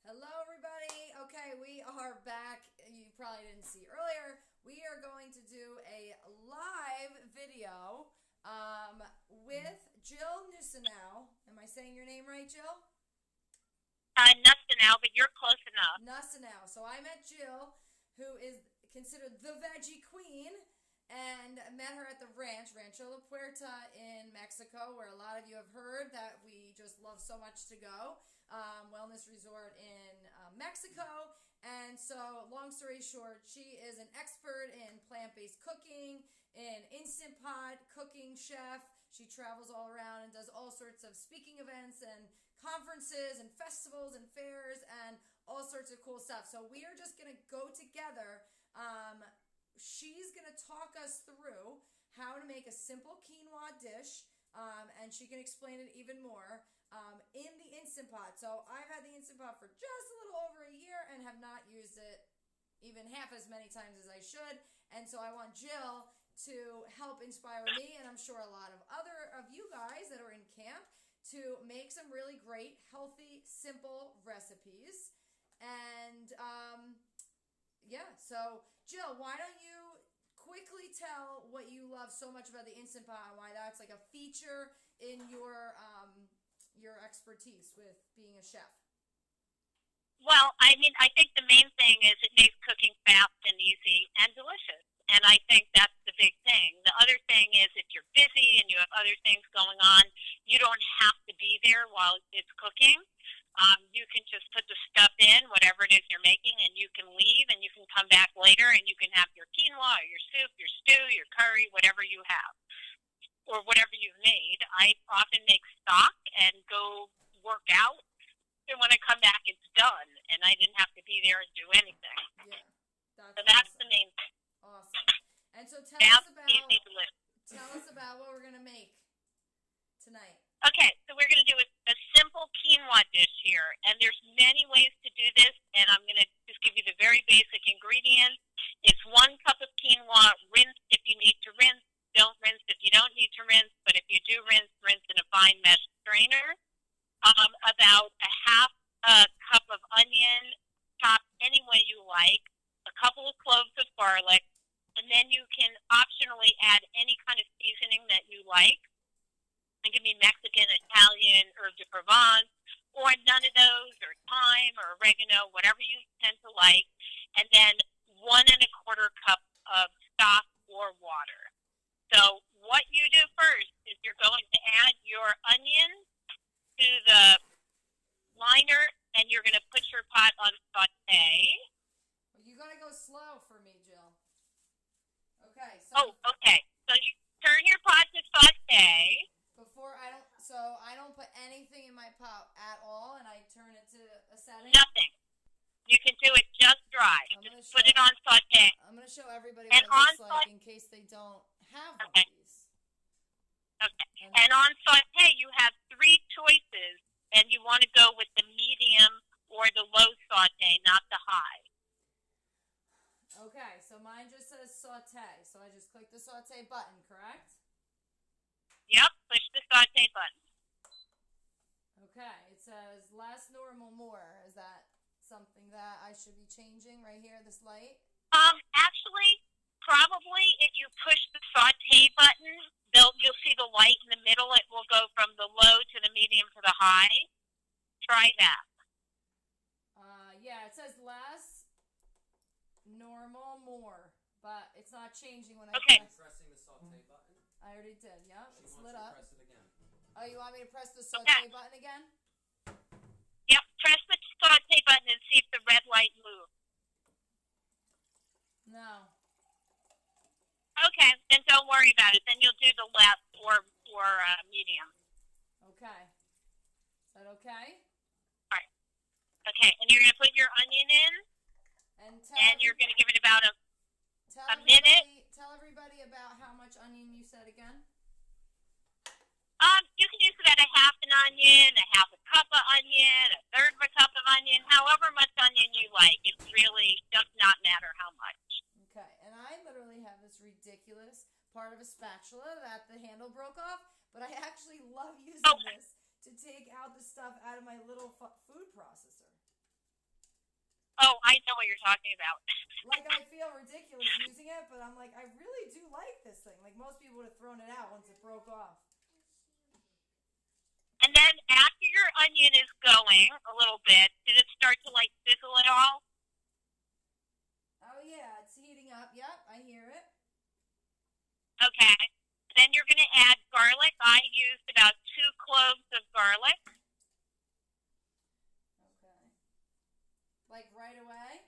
Hello, everybody. Okay, we are back. You probably didn't see earlier. We are going to do a live video with Jill Nussinow. Am I saying your name right, Jill? Nussinow, but you're close enough. Nussinow. So I met Jill, who is considered the Veggie Queen, and met her at the Rancho La Puerta in Mexico, where a lot of you have heard that we just love so much to go. Wellness resort in Mexico. And so, long story short, she is an expert in plant based cooking, in Instant Pot cooking chef. She travels all around and does all sorts of speaking events and conferences and festivals and fairs and all sorts of cool stuff. So, we are just going to go together. She's going to talk us through how to make a simple quinoa dish, and she can explain it even more in the Instant Pot. So I've had the Instant Pot for just a little over a year and have not used it even half as many times as I should. And so I want Jill to help inspire me, and I'm sure a lot of other of you guys that are in camp, to make some really great, healthy, simple recipes. And yeah, so Jill, why don't you quickly tell what you love so much about the Instant Pot and why that's like a feature in your expertise with being a chef? Well, I think the main thing is it makes cooking fast and easy and delicious. And I think that's the big thing. The other thing is if you're busy and you have other things going on, you don't have to be there while it's cooking. You can just put the stuff in, whatever it is you're making, and you can leave and you can come back later and you can have your quinoa or your soup, your stew, your curry, whatever you have, or whatever you've made. I often make stock and go work out. And when I come back, it's done, and I didn't have to be there and do anything. Yeah, So that's that's awesome. the main thing. Awesome. And so Fast, easy, delicious. tell us about what we're gonna make tonight. Okay, so we're going to do a simple quinoa dish here, and there's many ways to do this, and I'm going to just give you the very basic ingredients. It's 1 cup of quinoa. Rinse if you need to rinse. Don't rinse if you don't need to rinse, but if you do rinse, rinse in a fine mesh strainer. About a half a cup of onion, chopped any way you like, a couple of cloves of garlic, and then you can optionally add any kind of seasoning that you like. It can be Mexican, Italian, herbes de Provence, or none of those, or thyme, or oregano, whatever you tend to like. And then 1 1/4 cup of stock or water. So what you do first is you're going to add your onion to the liner, and you're going to put your pot on saute. Well, you gotta go slow for me, Jill. Okay, Oh, so okay. So you turn your pot to saute. I don't put anything in my pot at all, and I turn it to a setting. Nothing. You can do it just dry. Just put it on saute. I'm gonna show everybody And what it on looks like in case they don't have one okay. of these. Okay. And And on saute, you have 3 choices, and you want to go with the medium or the low saute, not the high. okay, so mine just says saute, so I just click the saute button, correct? Yep. Push the saute button. Okay, it says less, normal, more. Is that something that I should be changing right here, this light? Actually, probably if you push the saute button, you'll see the light in the middle. It will go from the low to the medium to the high. Try that. Yeah, it says less, normal, more, but it's not changing when I Okay. Pressing the saute button. I already did. Yep, She it's wants lit to up. press it again. Oh, you want me to press the saute Okay. button again? Yep. Press the saute button and see if the red light moves. No. Okay. Then don't worry about it. Then you'll do the left or medium. Okay. Is that okay? All right. Okay. And you're going to put your onion in, and you're going to give it about a minute. Tell everybody about how much onion you said again. You can use about a half an onion, a half a cup of onion, a third of a cup of onion, however much onion you like. It really does not matter how much. Okay, and I literally have this ridiculous part of a spatula that the handle broke off, but I actually love using Okay. this to take out the stuff out of my little food processor. Oh, I know what you're talking about. Like, I feel ridiculous using it, but I'm like, I really do like this thing. Like, most people would have thrown it out once it broke off. And then after your onion is going a little bit, did it start to like sizzle at all? Oh, yeah, it's heating up. Yep, I hear it. Okay. Then you're going to add garlic. I used about 2 cloves of garlic. Okay. Like, right away?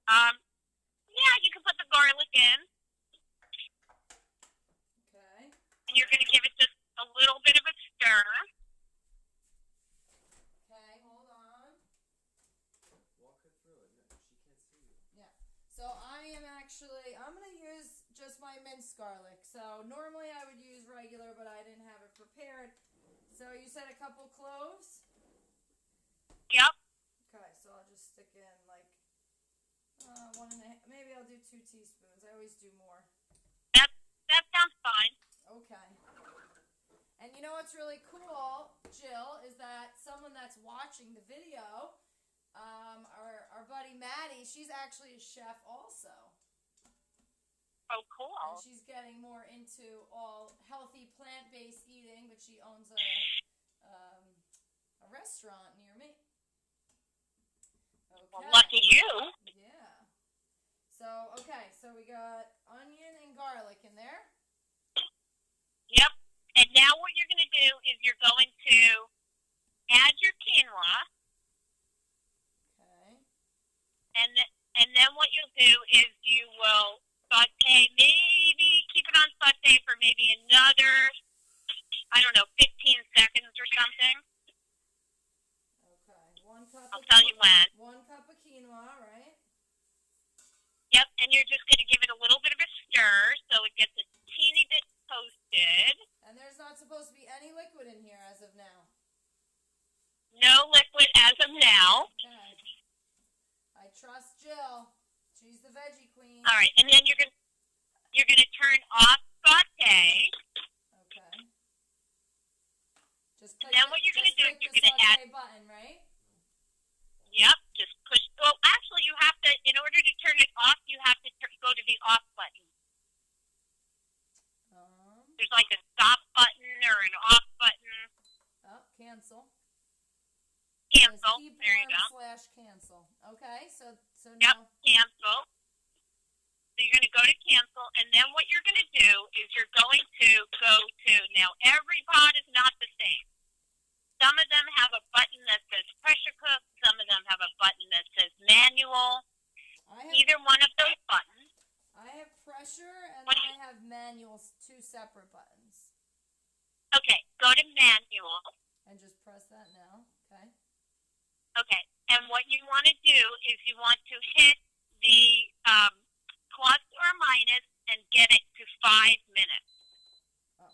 Yeah, you can put the garlic in. Okay. And you're going to give it just a little bit of a stir. Okay, hold on. Walk her through it. No, she can't see you. Yeah. So I'm going to use just my minced garlic. So normally I would use regular, but I didn't have it prepared. So you said a couple cloves? Yep. Okay, so I'll just stick in like 1.5, maybe I'll do 2 teaspoons. I always do more. That sounds fine. Okay. And you know what's really cool, Jill, is that someone that's watching the video, our buddy Maddie, she's actually a chef also. Oh, cool. And she's getting more into all healthy plant-based eating, but she owns a restaurant near me. Okay. Well, lucky you. Yeah. So we got onion and garlic in there. Yep. And now what you're going to do is you're going to add your quinoa. Okay. And then what you'll do is you will saute, maybe keep it on saute for maybe another, I don't know, 15 seconds or something. Okay. 1 cup. I'll tell you when. 1 cup of quinoa, right? Yep, and you're just going to give it a little bit of a stir so it gets a teeny bit toasted. And there's not supposed to be any liquid in here as of now. No liquid as of now. Okay. I trust Jill. She's the veggie queen. All right, and then you're going to turn off saute. Okay. Just click And then what you're going to do is you're going to add button, right? Yep, just push. Well, actually, you have to, in order to turn it off, you have to go to the off button. There's like a stop button or an off button. Oh, cancel. Cancel. There you go. /cancel. Okay, so Yep, now. cancel. So you're going to go to cancel, and then what you're going to do is you're going to go to, now every pot is not the same. Some of them have a button that says pressure cook. Some of them have a button that says manual. Either one of those buttons. I have pressure and I have manual, 2 separate buttons. Okay, go to manual. And just press that now. Okay. Okay, and what you want to do is you want to hit the plus or minus and get it to 5 minutes. Oh.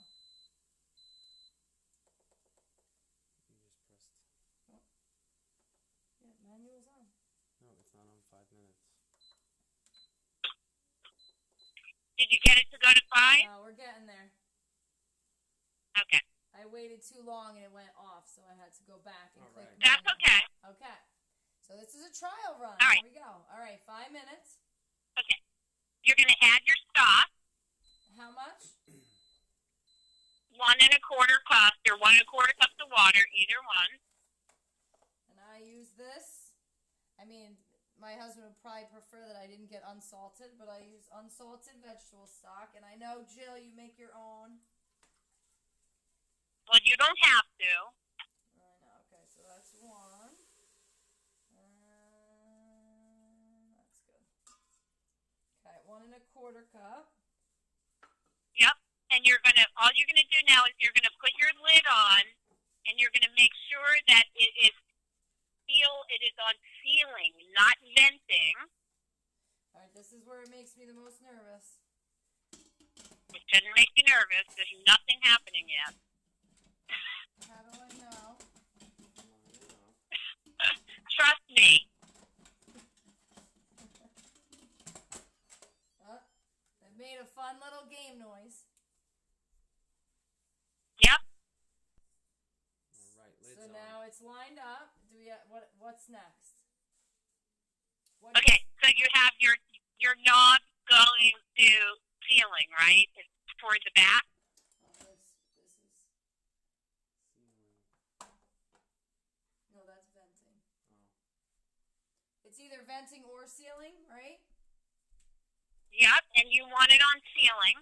You just pressed. Yeah, manual's on. No, it's not on 5 minutes. Did you get it to go to 5? No, we're getting there. Okay. I waited too long and it went off, so I had to go back and click. Right. That's manual. okay. Okay. So this is a trial run. All right. Here we go. All right, 5 minutes. Okay. You're going to add your stock. How much? 1 1/4 cup or 1 1/4 cups of water, either one. And I use this. I mean, my husband would probably prefer that I didn't get unsalted, but I use unsalted vegetable stock. And I know, Jill, you make your own. Well, you don't have to. I know. Okay, so that's 1. That's good. Okay, 1 1/4 cup. Yep. And all you're gonna do now is you're gonna put your lid on, and you're gonna make sure that it is on sealing, not venting. All right, this is where it makes me the most nervous. It shouldn't make you nervous. There's nothing happening yet. How do I know? Trust me. Oh, that made a fun little game noise. Yep. All right, lid's So on. now it's lined up. Do we? What's next? What? Okay, so you have your knob going to ceiling, right? It's toward the back. Oh, this is no, that's venting. It's either venting or ceiling, right? Yep, and you want it on ceiling.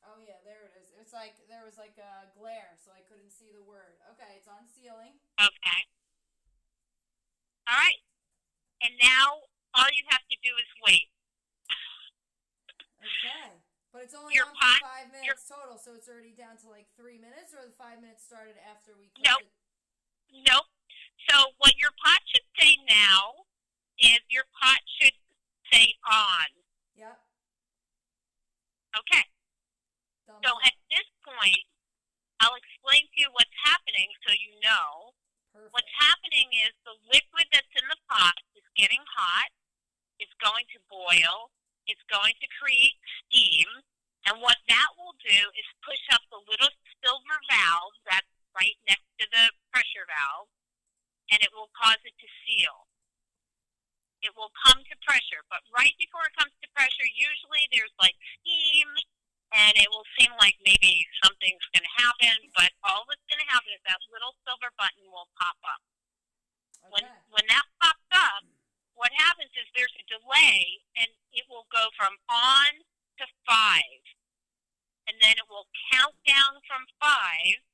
Oh yeah, there it is. It's like there was like a glare, so I couldn't see the word. Okay, it's on ceiling. Okay. All right. And now all you have to do is wait. Okay, but it's only Your on pot. for 5 minutes total, so it's already down to like 3 minutes, or the 5 minutes started after we cooked Nope. it. Nope. So what your pot should say now is your pot should say on. Yep. Okay. Thumbs So up. at this point, I'll explain to you what's happening so you know. Perfect. What's happening is the liquid that's in the pot is getting hot. It's going to boil. It's going to create steam. And what that will do is push up the little silver valve that's right next to the pressure valve, and it will cause it to seal. It will come to pressure, but right before it comes to pressure, usually there's like steam, and it will seem like maybe something's going to happen, but all that's going to happen is that little silver button will pop up. Okay. When that pops up, what happens is there's a delay, and it will go from on to 5, and then it will count down from 5,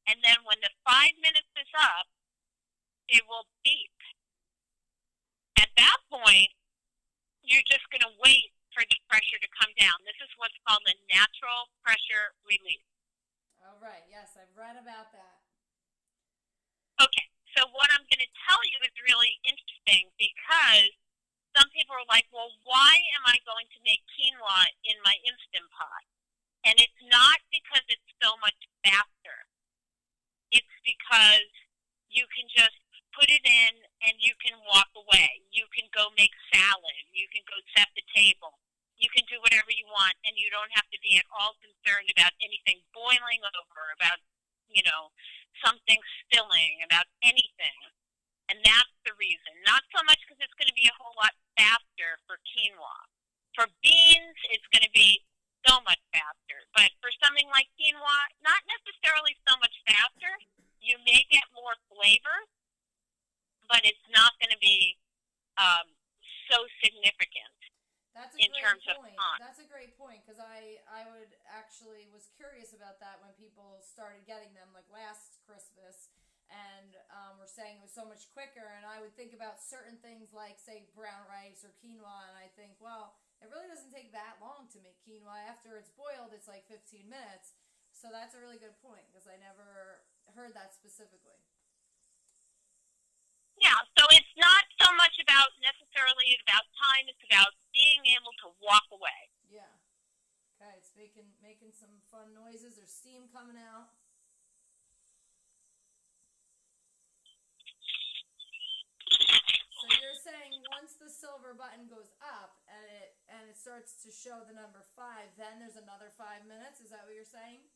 and then when the 5 minutes is up, it will beep. At that point, you're just going to wait for the pressure to come down. This is what's called a natural pressure release. All right. Yes, I've read about that. Okay, so what I'm going to tell you is really interesting because some people are like, well, why am I going to make quinoa in my Instant Pot? And it's not because it's so much faster. It's because you can just put it in and you can walk away. You can go make salad. You can go set the table. You can do whatever you want, and you don't have to be at all concerned about anything boiling over, about, something spilling, about anything. And that's the reason. Not so much because it's going to be a whole lot faster for quinoa. For beans, it's going to be so much faster. But for something like quinoa, not necessarily so much faster. You may get more flavor, but it's not going to be so significant. That's a in great terms point. of time. That's a great point because I was curious about that when people started getting them like last Christmas, and were saying it was so much quicker. And I would think about certain things like say brown rice or quinoa, and I think, well, it really doesn't take that long to make quinoa. After it's boiled, it's like 15 minutes. So that's a really good point because I never heard that specifically. Yeah, so it's not so much about necessarily about time, it's about being able to walk away. Yeah. Okay, it's making some fun noises. There's steam coming out. So you're saying once the silver button goes up and it starts to show the number 5, then there's another 5 minutes? Is that what you're saying?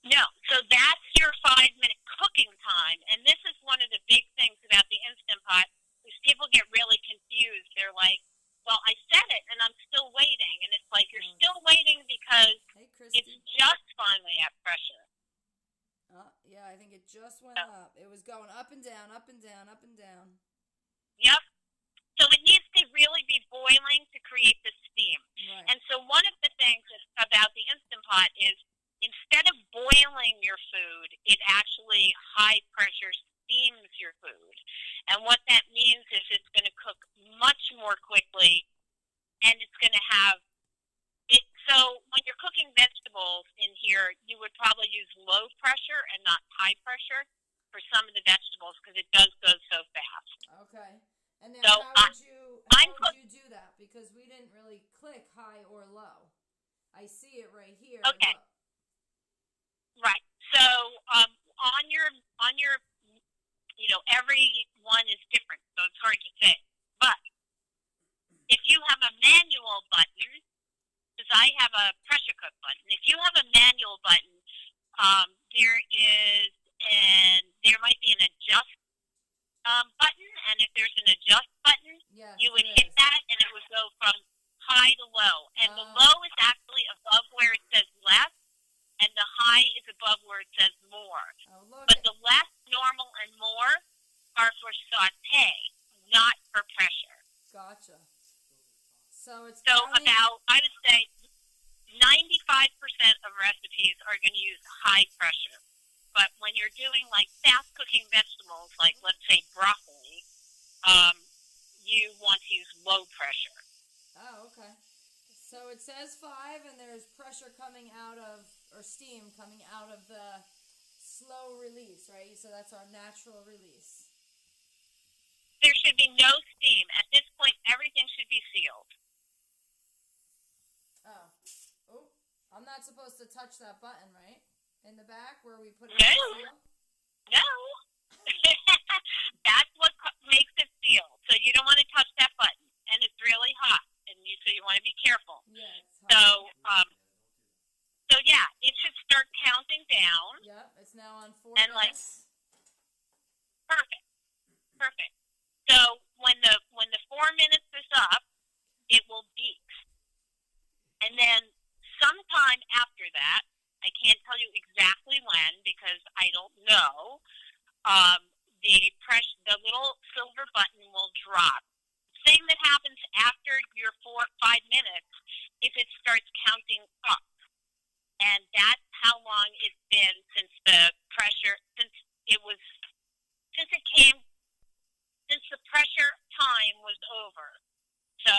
No, so that's your 5-minute cooking time, and this is one of the big things about the Instant Pot, is people get really confused. They're like, well, I said it, and I'm still waiting, and it's like, you're still waiting because it's just finally at pressure. Yeah, I think it just went up. It was going up and down, up and down, up and down. Yep. So it needs to really be boiling to create the steam. Right. And so one of the things about the Instant Pot is instead of boiling your food, it actually high pressure steams your food. And what that means is it's going to cook much more quickly, and it's going to have it. So when you're cooking vegetables in here, you would probably use low pressure and not high pressure for some of the vegetables because it does go so fast. Okay. And then So how would you do that? Because we didn't really click high or low. I see it right here. Okay. Right. So on your every one is different, so it's hard to say. But if you have a manual button, because I have a pressure cook button, if you have a manual button, there button, and if there's an adjust button, Yes, you would there hit is. that, and it would go from high to low. And the Oh, low is actually above where it says less, and the high is above where it says more. oh, look. But the less, normal, and more are for saute, not for pressure. Gotcha. So it's So counting. about, I would say, 95% of recipes are going to use high pressure. But when you're doing like fast cooking vegetables, like let's say broccoli, you want to use low pressure. Oh, okay. So it says 5, and there's pressure coming out of, or steam coming out of the slow release, right? So that's our natural release. There should be no steam. At this point, everything should be sealed. Oh. Oh, I'm not supposed to touch that button, right? In the back where we put it No. in the seal? No. That's what makes it seal. So you don't want to touch that button. And it's really hot. So you want to be careful. Yeah, it's So, hot. so yeah, it should start counting down. Yep, it's now on 4 And like, minutes. perfect. Perfect. So when the 4 minutes is up, it will beep. And then sometime after that, I can't tell you exactly when because I don't know, the little silver button will drop. Thing that happens after your 5 minutes is it starts counting up. And that's how long it's been since the pressure, since the pressure time was over. So,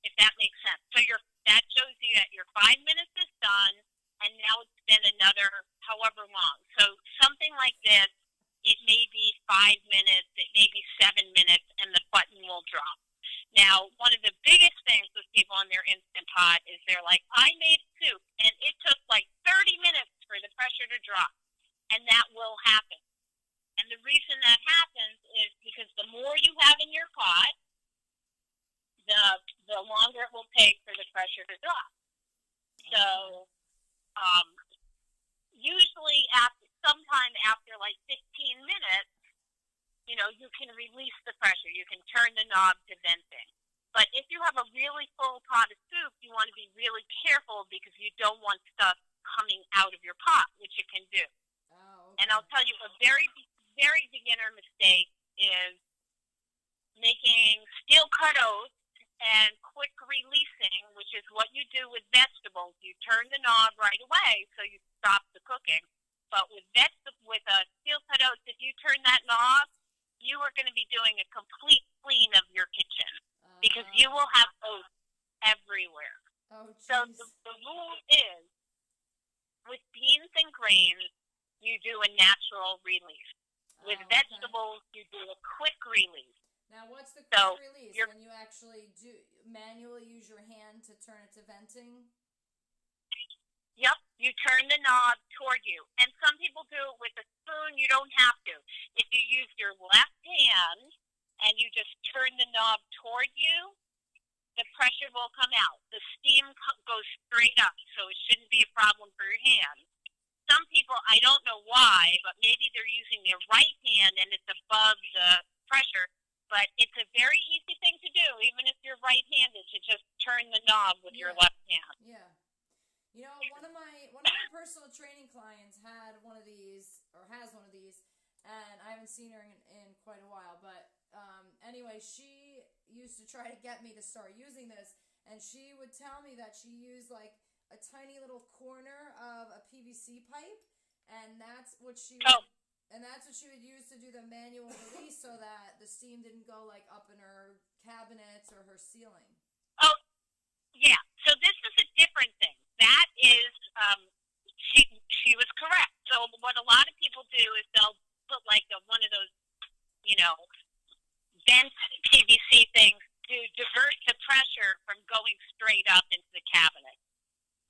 if that makes sense. So that shows you that your 5 minutes is done, and now it's been another however long. So something like this, it may be 5 minutes, it may be 7 minutes, and the button will drop. Now, one of the biggest things with people on their Instant Pot is they're like, I made soup, and it took like 30 minutes for the pressure to drop. And that will happen. And the reason that happens is because the more you have in your pot, the longer it will take for the pressure to drop. So, usually sometime after like 15 minutes, you can release the pressure. You can turn the knob to venting. But if you have a really full pot of soup, you want to be really careful because you don't want stuff coming out of your pot, which it can do. Oh, okay. And I'll tell you a very, very beginner mistake is making steel cut oats and quick releasing, which is what you do with vegetables. You turn the knob right away so you stop the cooking. But with steel cut oats, if you turn that knob, you are going to be doing a complete clean of your kitchen because you will have oats everywhere. Oh, geez. So the rule is, with beans and grains, you do a natural release. With vegetables, you do a quick release. Now, what's the quick release? When you actually manually use your hand to turn it to venting? Yep, you turn the knob toward you. And some people do it with a spoon. You don't have to. If you use your left hand and you just turn the knob toward you, the pressure will come out. The steam goes straight up, so it shouldn't be a problem for your hand. Some people, I don't know why, but maybe they're using their right hand and it's above the pressure. But it's a very easy thing to do, even if you're right-handed, to just turn the knob with your left hand. Yeah. One of my personal training clients had one of these, or has one of these, and I haven't seen her in quite a while. But anyway, she used to try to get me to start using this, and she would tell me that she used like a tiny little corner of a PVC pipe, and that's what she would use to do the manual release so that the steam didn't go like up in her cabinets or her ceiling. Oh, yeah. So this is a different thing. That is, she was correct. So what a lot of people do is they'll put like one of those, vent PVC things to divert the pressure from going straight up into the cabinet.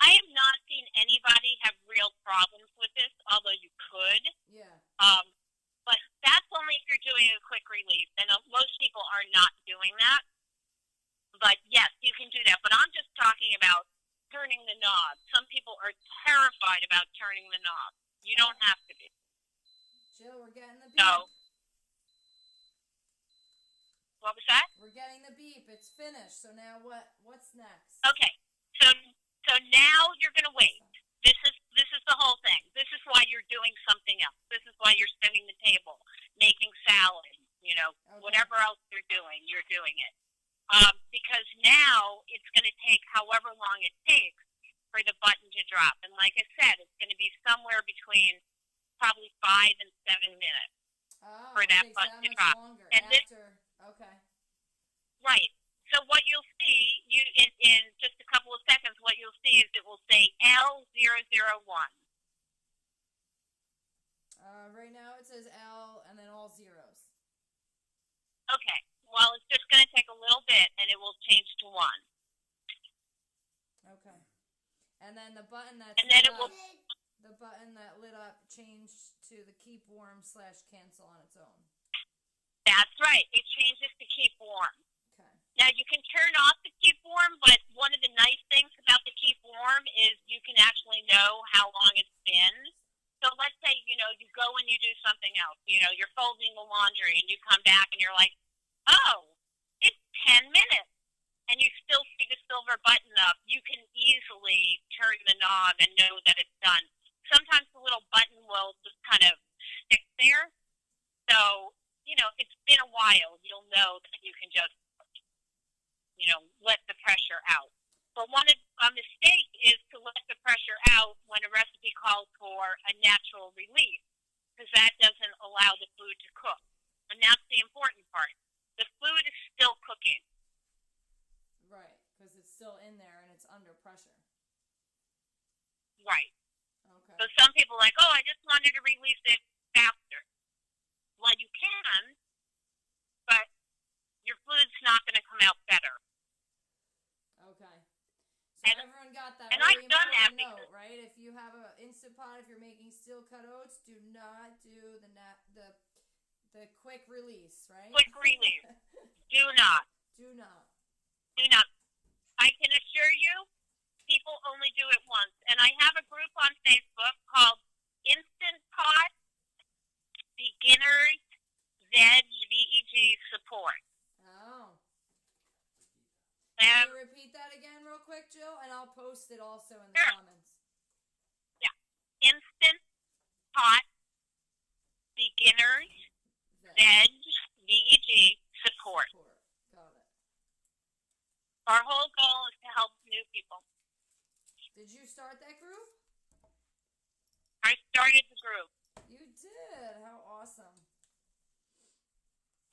I have not seen anybody have real problems with this, although you could. Yeah. But that's only if you're doing a quick release, and most people are not doing that. But yes, you can do that. But I'm just talking about turning the knob. Some people are terrified about turning the knob. You don't have to be. Jill, we're getting the beep. So, What was that? We're getting the beep. It's finished. So now what's next? Okay. So now you're going to wait. This is the whole thing. This is why you're doing something else. This is why you're setting the table, making salad, whatever else you're doing it. Because now it's going to take however long it takes for the button to drop. And like I said, it's going to be somewhere between probably 5 and 7 minutes for that button to drop. Longer and after, okay. Right. So what you'll see, in just a couple of seconds, what you'll see is it will say L001. Right now it says L and then all zeros. Okay. Well, it's just going to take a little bit, and it will change to 1. Okay. And then the button that lit up changed to the keep warm / cancel on its own. That's right. It changes to keep warm. Okay. Now, you can turn off the keep warm, but one of the nice things about the keep warm is you can actually know how long it's been. So let's say, you go and you do something else. You're folding the laundry, and you come back, and you're like, oh, it's 10 minutes. And you still see the silver button up. You can easily turn the knob and know that it's done. Sometimes the little button will just kind of stick there. So, it's been a while. You'll know that you can just, let the pressure out. But a mistake is to let the pressure out when a recipe calls for a natural release, because that doesn't allow the food to cook. And that's the important part. The food is still cooking. Right, because it's still in there and it's under pressure. Right. Okay. So some people are like, oh, I just wanted to release it faster. Well, you can, but your food's not going to come out better. Okay. So everyone got that. And I've done that note, right? If you have an Instant Pot, if you're making steel cut oats, do not do the quick release, right? Quick release. Do not. Do not. Do not. I can assure you, people only do it once. And I have a group on Facebook called Instant Pot Beginners Veggie Support. Oh. And Can you repeat that again real quick, Jill? And I'll post it also in the Sure. comments. Yeah. Instant Pot Beginners Veggie Support. Got it. Our whole goal is to help new people. Did you start that group? I started the group. You did. How awesome.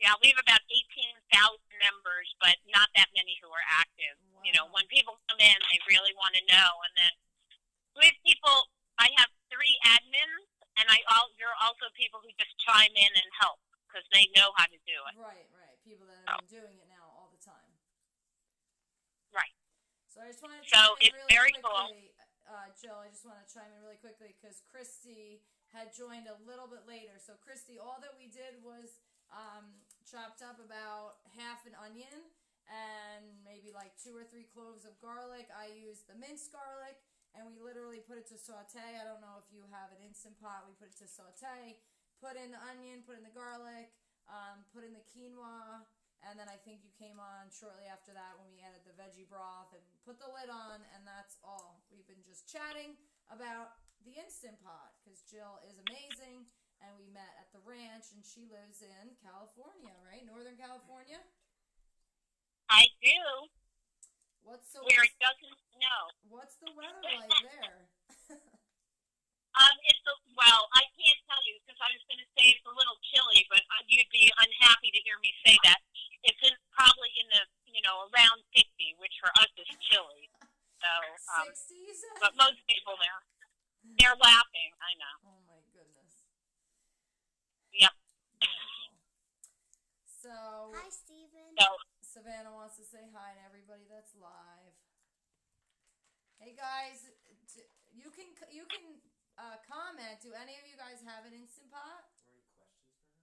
Yeah, we have about 18,000 members, but not that many who are active. Wow. When people come in, they really want to know. And then we have people, I have 3 admins, and there are also people who just chime in and help because they know how to do it. Right. People that have been doing it now all the time. Right. So I just want to chime in it's really very quickly. Jill, I just want to chime in really quickly because Christy had joined a little bit later. So Christy, all that we did was chopped up about half an onion and maybe like 2 or 3 cloves of garlic. I used the minced garlic, and we literally put it to saute. I don't know if you have an Instant Pot. We put it to saute, put in the onion, put in the garlic, put in the quinoa, and then I think you came on shortly after that when we added the veggie broth and put the lid on, and that's all. We've been just chatting about the Instant Pot because Jill is amazing. And we met at the ranch, and she lives in California, right? Northern California? I do. Where it doesn't snow. What's the weather like there? I can't tell you because I was going to say it's a little chilly, but you'd be unhappy to hear me say that. It's probably in the, around 50, which for us is chilly. So, 60s? But most people they're laughing. I know. Oh my goodness. Yep. So, hi, Steven. So, Savannah wants to say hi to everybody that's live. Hey guys, you can comment. Do any of you guys have an Instant Pot?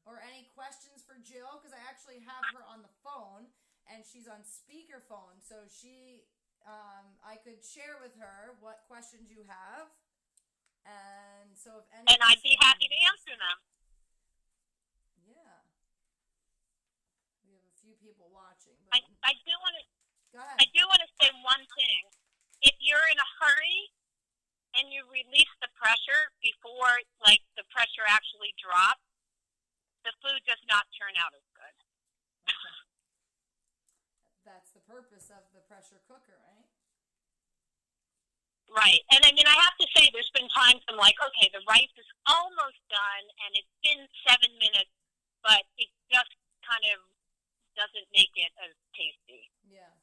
Or any questions for Jill? Because I actually have her on the phone, and she's on speakerphone, so I could share with her what questions you have, and so if any. And I'd be happy to answer them. Yeah. We have a few people watching. But I do want to go ahead. I do want to say one thing. If you're in a hurry and you release the pressure before, like, the pressure actually drops, the food does not turn out as good. Okay. That's the purpose of the pressure cooker, right? Right. And I mean, I have to say, there's been times I'm like, okay, the rice is almost done, and it's been 7 minutes, but it just kind of doesn't make it as tasty. Yeah.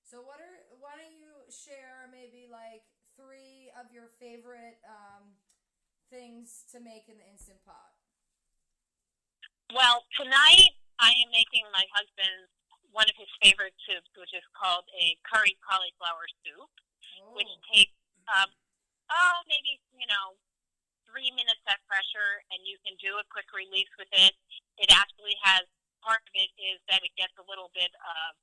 So why don't you share maybe like 3 of your favorite things to make in the Instant Pot? Well, tonight I am making my husband's one of his favorite soups, which is called a curry cauliflower soup, which takes maybe 3 minutes at pressure, and you can do a quick release with it. It actually has, part of it is that it gets a little bit of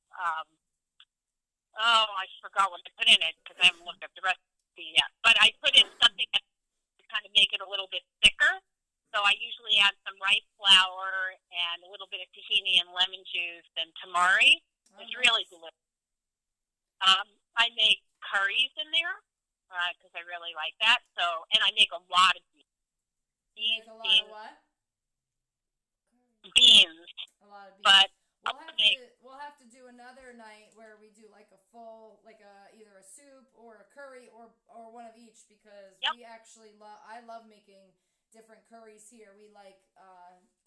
I forgot what I put in it because I haven't looked up the recipe yet. But I put in something that to kind of make it a little bit thicker. So I usually add some rice flour and a little bit of tahini and lemon juice and tamari. It's really delicious. I make curries in there because I really like that. So, and I make a lot of beans. You make a lot of what? Beans. A lot of beans. But we'll have to do another night where we do like a full, like either a soup or a curry or one of each, because we actually I love making different curries here. We like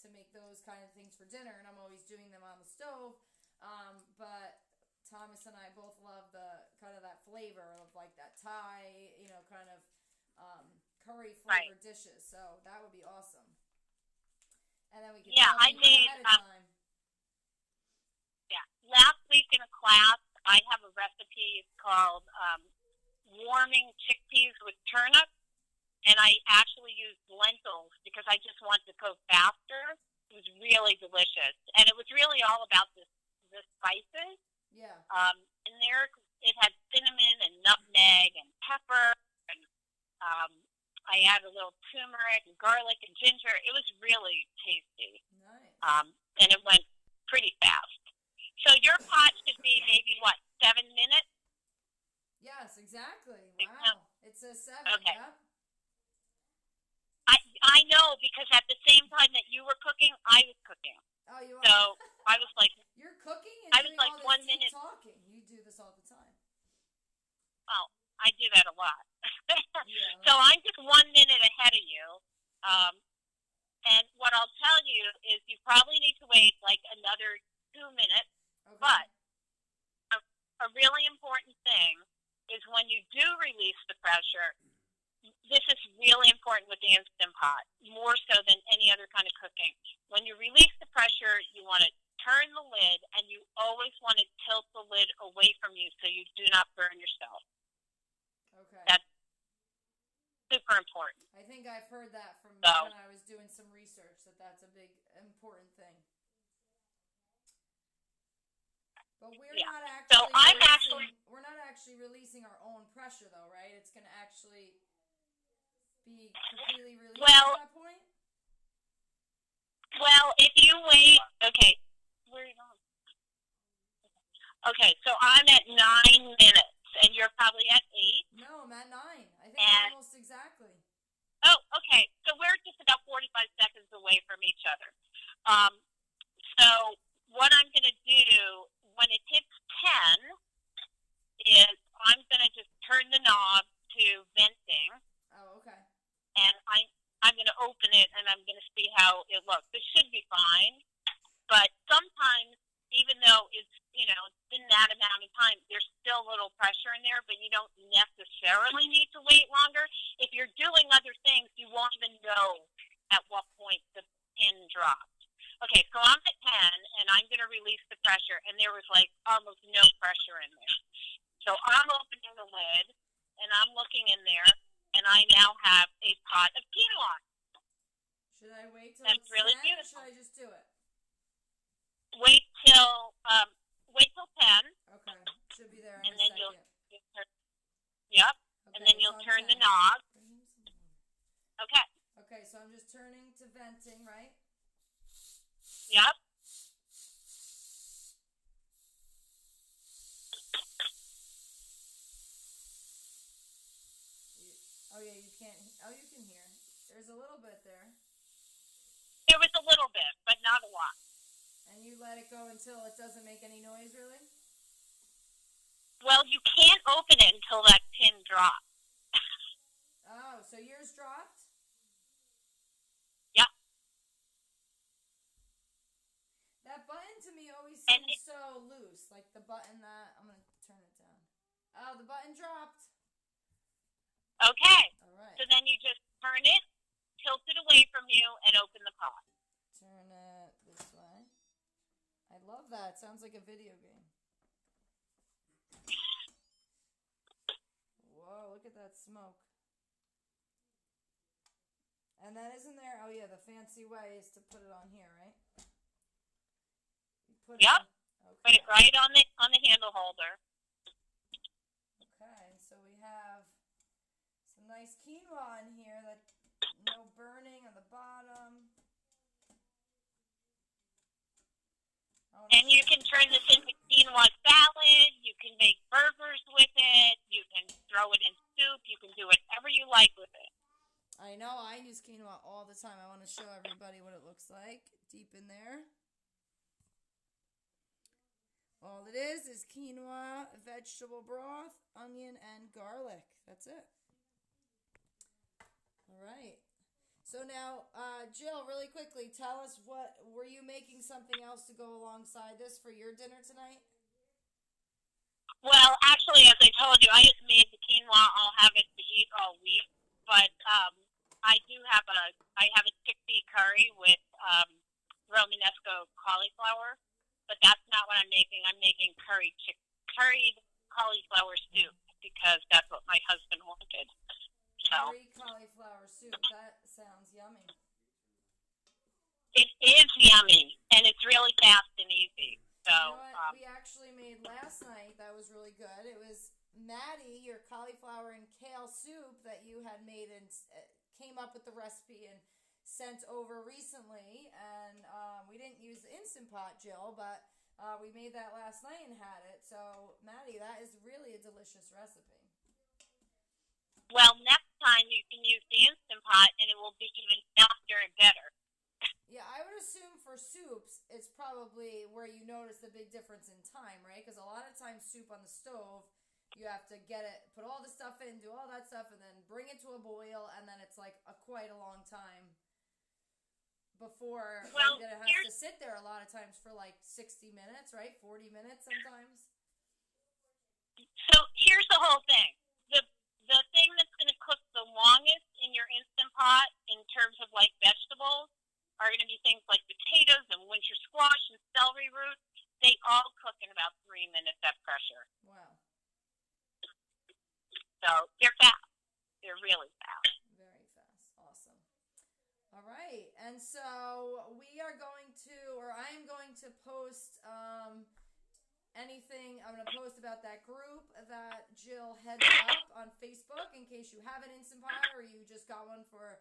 to make those kind of things for dinner, and I'm always doing them on the stove. But Thomas and I both love the kind of that flavor of like that Thai, kind of curry flavored dishes. So that would be awesome. And then we can I made ahead of time. Last week in a class, I have a recipe called warming chickpeas with turnips, and I actually used lentils because I just wanted to cook faster. It was really delicious, and it was really all about the spices. Yeah. In there, it had cinnamon and nutmeg and pepper, and I added a little turmeric and garlic and ginger. It was really tasty. Nice. And it went pretty fast. So your pot should be maybe, 7 minutes? Yes, exactly. Wow. It says 7, okay. Yep. I know, because at the same time that you were cooking, I was cooking. Oh, you are? So I was like... You're cooking and I was doing like all this 1 minute talking. You do this all the time. Oh, I do that a lot. Yeah. So I'm just 1 minute ahead of you. And what I'll tell you is you probably need to wait like another 2 minutes. Okay. But a really important thing is when you do release the pressure, this is really important with the Instant Pot, more so than any other kind of cooking. When you release the pressure, you want to turn the lid, and you always want to tilt the lid away from you so you do not burn yourself. Okay. That's super important. I think I've heard that from when I was doing some research, that's a big, important thing. But we're not actually we're not actually releasing our own pressure, though, right? It's going to actually be completely released at that point? Well, if you wait, okay, where are you going? Okay, so I'm at 9 minutes, and you're probably at 8. No, I'm at 9. I think almost exactly. Oh, okay, so we're just about 45 seconds away from each other. So what I'm going to do when it hits 10 is I'm going to just turn the knob to venting. Oh, okay. And I'm going to open it, and I'm going to see how it looks. This should be fine, but sometimes, even though it's been that amount of time, there's still a little pressure in there, but you don't necessarily need to wait longer. If you're doing other things, you won't even know at what point the pin drops. Okay, so I'm at 10, and I'm going to release the pressure, and there was like almost no pressure in there. So I'm opening the lid, and I'm looking in there, and I now have a pot of quinoa. Should I wait till That's it's really 10, beautiful. or should I just do it? Wait till 10. Okay, should be there in and a then second. Yep, Okay, and then you'll so turn the 10. knob. Okay. Okay, so I'm just turning to venting, right? Yep. Oh yeah, you can't. Oh, you can hear. There's a little bit there. There was a little bit, but not a lot. And you let it go until it doesn't make any noise, really? Well, you can't open it until that pin drops. Oh, so yours dropped? Yep. That button to me always And seems so loose. Like the button that... I'm going to turn it down. Oh, the button dropped. Okay. All right. So then you just turn it, tilt it away from you, and open the pot. Turn it this way. I love that. It sounds like a video game. Whoa, look at that smoke. And then isn't there... Oh, yeah, the fancy way is to put it on here, right? You put Yep. Okay. Put it right on the handle holder. Okay, so we have some nice quinoa in here, that no burning on the bottom. And you can turn this into quinoa salad. You can make burgers with it. You can throw it in soup. You can do whatever you like with it. I know, I use quinoa all the time. I want to show everybody what it looks like deep in there. All it is quinoa, vegetable broth, onion, and garlic. That's it. All right. So now, Jill, really quickly, tell us were you making something else to go alongside this for your dinner tonight? Well, actually, as I told you, I just made the quinoa. I'll have it to eat all week. But I have a chickpea curry with Romanesco cauliflower. But that's not what I'm making. I'm making curried cauliflower soup because that's what my husband wanted. So Curry cauliflower soup. That sounds yummy. it is yummy, and it's really fast and easy. So you know what we actually made last night that was really good? It was Maddie, your cauliflower and kale soup that you had made and came up with the recipe and sent over recently, and we didn't use the Instant Pot, Jill, but we made that last night and had it. So, Maddie, that is really a delicious recipe. well, next time you can use the Instant Pot, and it will be even faster and better. Yeah, I would assume for soups, it's probably where you notice the big difference in time, right? Because a lot of times soup on the stove, you have to get it, put all the stuff in, do all that stuff, and then bring it to a boil, and then it's like quite a long time before it has to sit there a lot of times for like 60 minutes, right? 40 minutes sometimes. So here's the whole thing. The thing that's going to cook the longest in your Instant Pot in terms of like vegetables are going to be things like potatoes and winter squash and celery root. They all cook in about 3 minutes at pressure. Wow. So they're fast. They're really fast. Very fast. Awesome. All right. And so we are going to, or I'm going to post anything. I'm going to post about that group that Jill heads up on Facebook in case you have an Instant Pot or you just got one for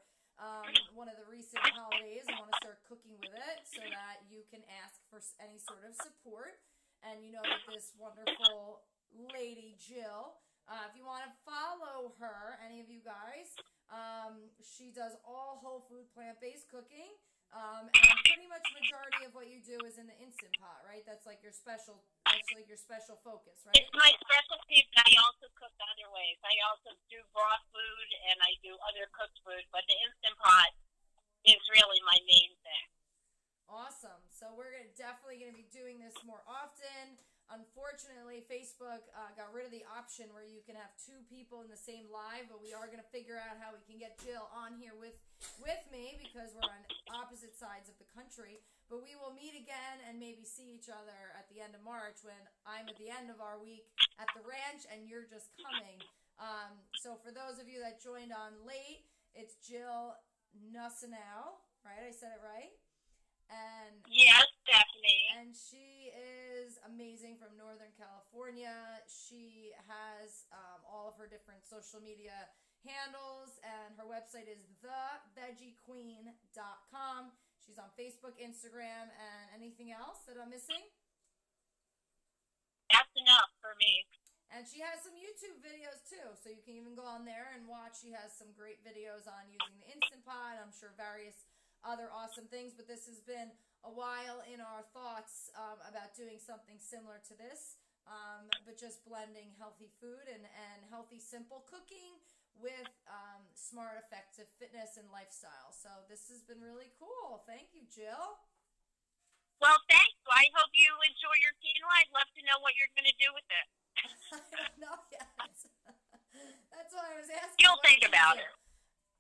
one of the recent holidays and want to start cooking with it, so that you can ask for any sort of support. And you know that this wonderful lady, Jill, if you want to follow her, any of you guys, she does all whole food plant-based cooking. And pretty much the majority of what you do is in the Instant Pot, right? That's like your special focus, right? It's my specialty, but I also cook other ways. I also do raw food and I do other cooked food, but the Instant Pot is really my main thing. Awesome. So we're definitely going to be doing this more often. Unfortunately, Facebook got rid of the option where you can have two people in the same live, but we are going to figure out how we can get Jill on here with me because we're on opposite sides of the country. But we will meet again and maybe see each other at the end of March when I'm at the end of our week at the ranch and you're just coming. So for those of you that joined on late, it's Jill Nussinow, right? I said it right? And yes, Stephanie. And she is amazing from Northern California. She has all of her different social media handles, and her website is thevegiequeen.com. She's on Facebook, Instagram, and anything else that I'm missing? That's enough for me. And she has some YouTube videos too, so you can even go on there and watch. She has some great videos on using the Instant Pot. I'm sure various other awesome things, but this has been a while in our thoughts about doing something similar to this, but just blending healthy food and healthy, simple cooking with smart, effective fitness and lifestyle. So this has been really cool. Thank you, Jill. Well, thank you. I hope you enjoy your quinoa. I'd love to know what you're going to do with it. I don't know yet. That's why I was asking. You'll think about it.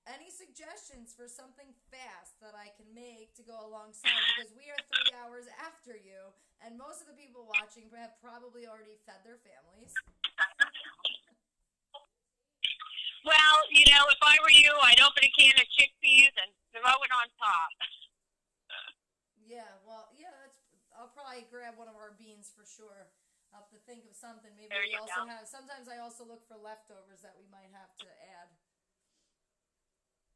Any suggestions for something fast that I can make to go alongside? Because we are 3 hours after you, and most of the people watching have probably already fed their families. Well, you know, if I were you, I'd open a can of chickpeas and throw it on top. Yeah, well, yeah, I'll probably grab one of our beans for sure. I'll have to think of something. Maybe we also have, sometimes I also look for leftovers that we might have to add.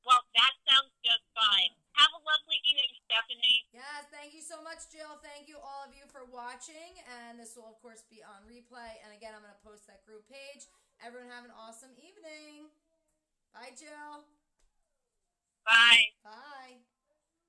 Well, that sounds just fine. Have a lovely evening, Stephanie. Yes, thank you so much, Jill. Thank you, all of you, for watching. And this will, of course, be on replay. And again, I'm going to post that group page. Everyone have an awesome evening. Bye, Jill. Bye. Bye.